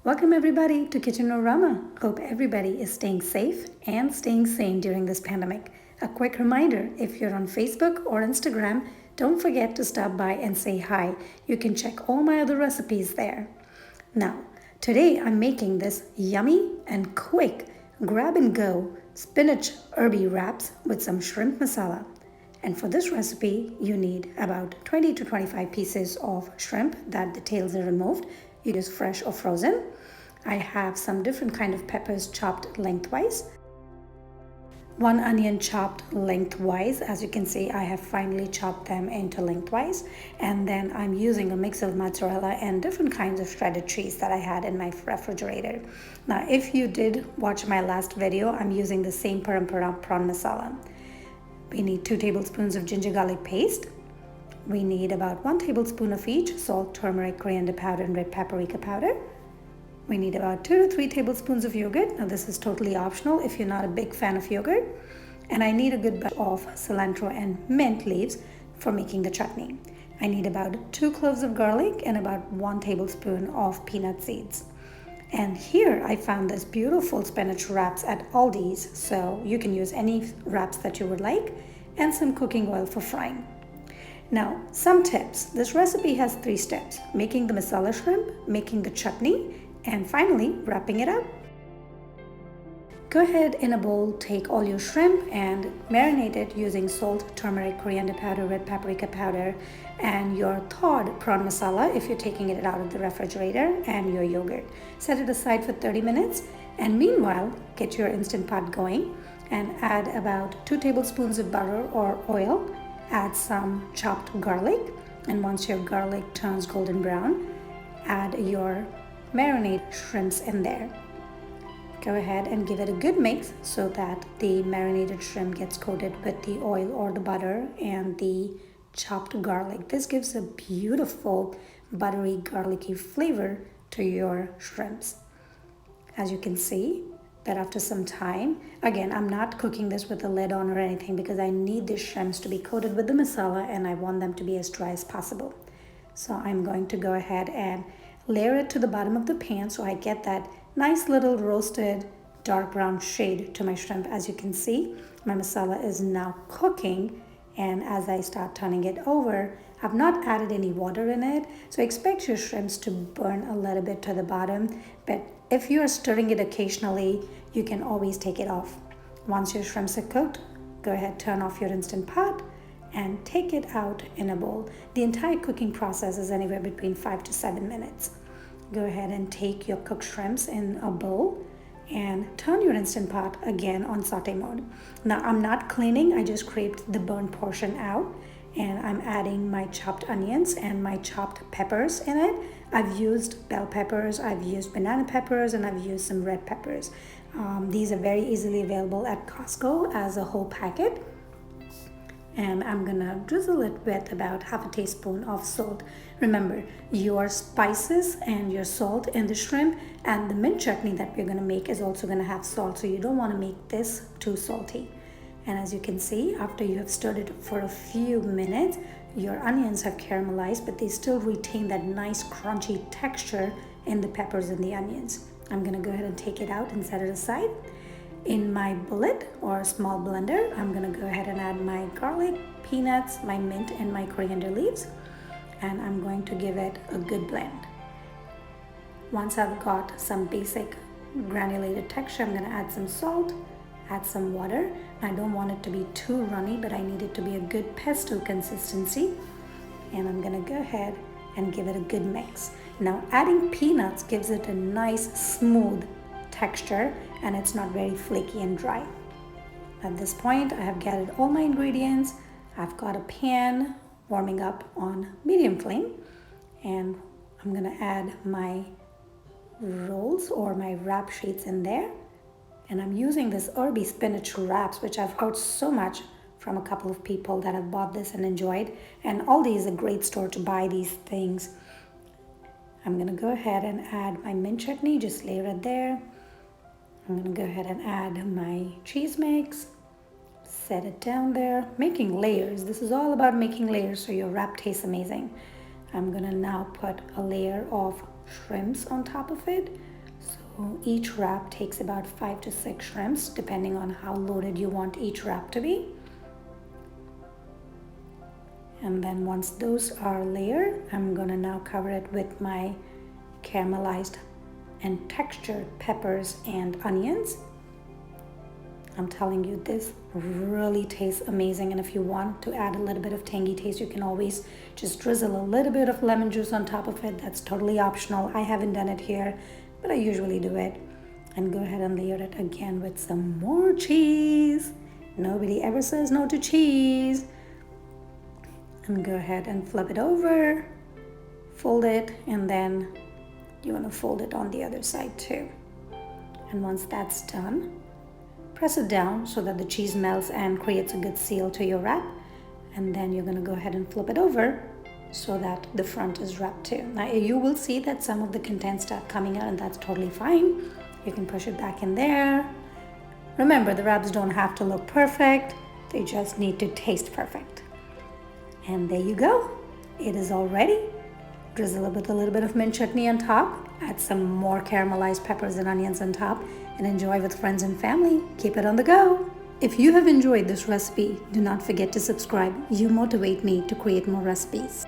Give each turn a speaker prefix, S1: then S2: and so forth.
S1: Welcome everybody to Kitchenorama. Hope everybody is staying safe and staying sane during this pandemic. A quick reminder, if you're on Facebook or Instagram, don't forget to stop by and say hi. You can check all my other recipes there. Now, today I'm making this yummy and quick grab and go spinach herby wraps with some shrimp masala. And for this recipe, you need about 20 to 25 pieces of shrimp that the tails are removed. You use fresh or frozen. I have some different kind of peppers chopped lengthwise. One onion chopped lengthwise. As you can see, I have finely chopped them into lengthwise. And then I'm using a mix of mozzarella and different kinds of shredded cheese that I had in my refrigerator. Now, if you did watch my last video, I'm using the same parampara prawn masala. We need 2 tablespoons of ginger garlic paste. We need about 1 tablespoon of each salt, turmeric, coriander powder, and red paprika powder. We need about 2 to 3 tablespoons of yogurt. Now this is totally optional if you're not a big fan of yogurt. And I need a good bunch of cilantro and mint leaves for making the chutney. I need about 2 cloves of garlic and about 1 tablespoon of peanut seeds. And here I found this beautiful spinach wraps at Aldi's, so you can use any wraps that you would like, and some cooking oil for frying. Now, some tips. This recipe has 3 steps: making the masala shrimp, making the chutney, and finally wrapping it up. Go ahead in a bowl, take all your shrimp and marinate it using salt, turmeric, coriander powder, red paprika powder, and your thawed prawn masala if you're taking it out of the refrigerator, and your yogurt. Set it aside for 30 minutes, and meanwhile, get your Instant Pot going and add about 2 tablespoons of butter or oil. Add some chopped garlic, and once your garlic turns golden brown, add your marinade shrimps in there. Go ahead and give it a good mix so that the marinated shrimp gets coated with the oil or the butter and the chopped garlic. This gives a beautiful buttery garlicky flavor to your shrimps. As you can see, that after some time, again, I'm not cooking this with the lid on or anything because I need the shrimps to be coated with the masala and I want them to be as dry as possible. So I'm going to go ahead and layer it to the bottom of the pan so I get that nice little roasted dark brown shade to my shrimp. As you can see, my masala is now cooking, and as I start turning it over, I've not added any water in it, so expect your shrimps to burn a little bit to the bottom, but if you're stirring it occasionally, you can always take it off. Once your shrimps are cooked, go ahead, turn off your Instant Pot and take it out in a bowl. The entire cooking process is anywhere between 5 to 7 minutes. Go ahead and take your cooked shrimps in a bowl and turn your Instant Pot again on saute mode. Now I'm not cleaning, I just scraped the burnt portion out, and I'm adding my chopped onions and my chopped peppers in it. I've used bell peppers, I've used banana peppers, and I've used some red peppers. These are very easily available at Costco as a whole packet. And I'm gonna drizzle it with about half a teaspoon of salt. Remember, your spices and your salt in the shrimp and the mint chutney that we're gonna make is also gonna have salt, so you don't wanna make this too salty. And as you can see, after you have stirred it for a few minutes, your onions have caramelized, but they still retain that nice crunchy texture in the peppers and the onions. I'm gonna go ahead and take it out and set it aside. In my bullet or small blender, I'm gonna go ahead and add my garlic, peanuts, my mint, and my coriander leaves, and I'm going to give it a good blend. Once I've got some basic granulated texture, I'm gonna add some salt, add some water. I don't want it to be too runny, but I need it to be a good pesto consistency, and I'm gonna go ahead and give it a good mix. Now, adding peanuts gives it a nice smooth texture, and it's not very flaky and dry. At this point, I have gathered all my ingredients. I've got a pan warming up on medium flame, and I'm gonna add my rolls or my wrap sheets in there. And I'm using this herby spinach wraps, which I've heard so much from a couple of people that have bought this and enjoyed. And Aldi is a great store to buy these things. I'm gonna go ahead and add my mint chutney, just layer it there. I'm gonna go ahead and add my cheese mix, set it down there, making layers. This is all about making layers so your wrap tastes amazing. I'm gonna now put a layer of shrimps on top of it. So each wrap takes about 5 to 6 shrimps, depending on how loaded you want each wrap to be. And then once those are layered, I'm gonna now cover it with my caramelized and textured peppers and onions. I'm telling you, this really tastes amazing. And if you want to add a little bit of tangy taste, you can always just drizzle a little bit of lemon juice on top of it. That's totally optional. I haven't done it here, but I usually do it. And go ahead and layer it again with some more cheese. Nobody ever says no to cheese. And go ahead and flip it over, fold it, and then you want to fold it on the other side too. And once that's done, press it down so that the cheese melts and creates a good seal to your wrap. And then you're going to go ahead and flip it over so that the front is wrapped too. Now you will see that some of the contents start coming out, and that's totally fine. You can push it back in there. Remember, the wraps don't have to look perfect. They just need to taste perfect. And there you go. It is all ready. Drizzle it with a little bit of mint chutney on top. Add some more caramelized peppers and onions on top, and enjoy with friends and family. Keep it on the go. If you have enjoyed this recipe, do not forget to subscribe. You motivate me to create more recipes.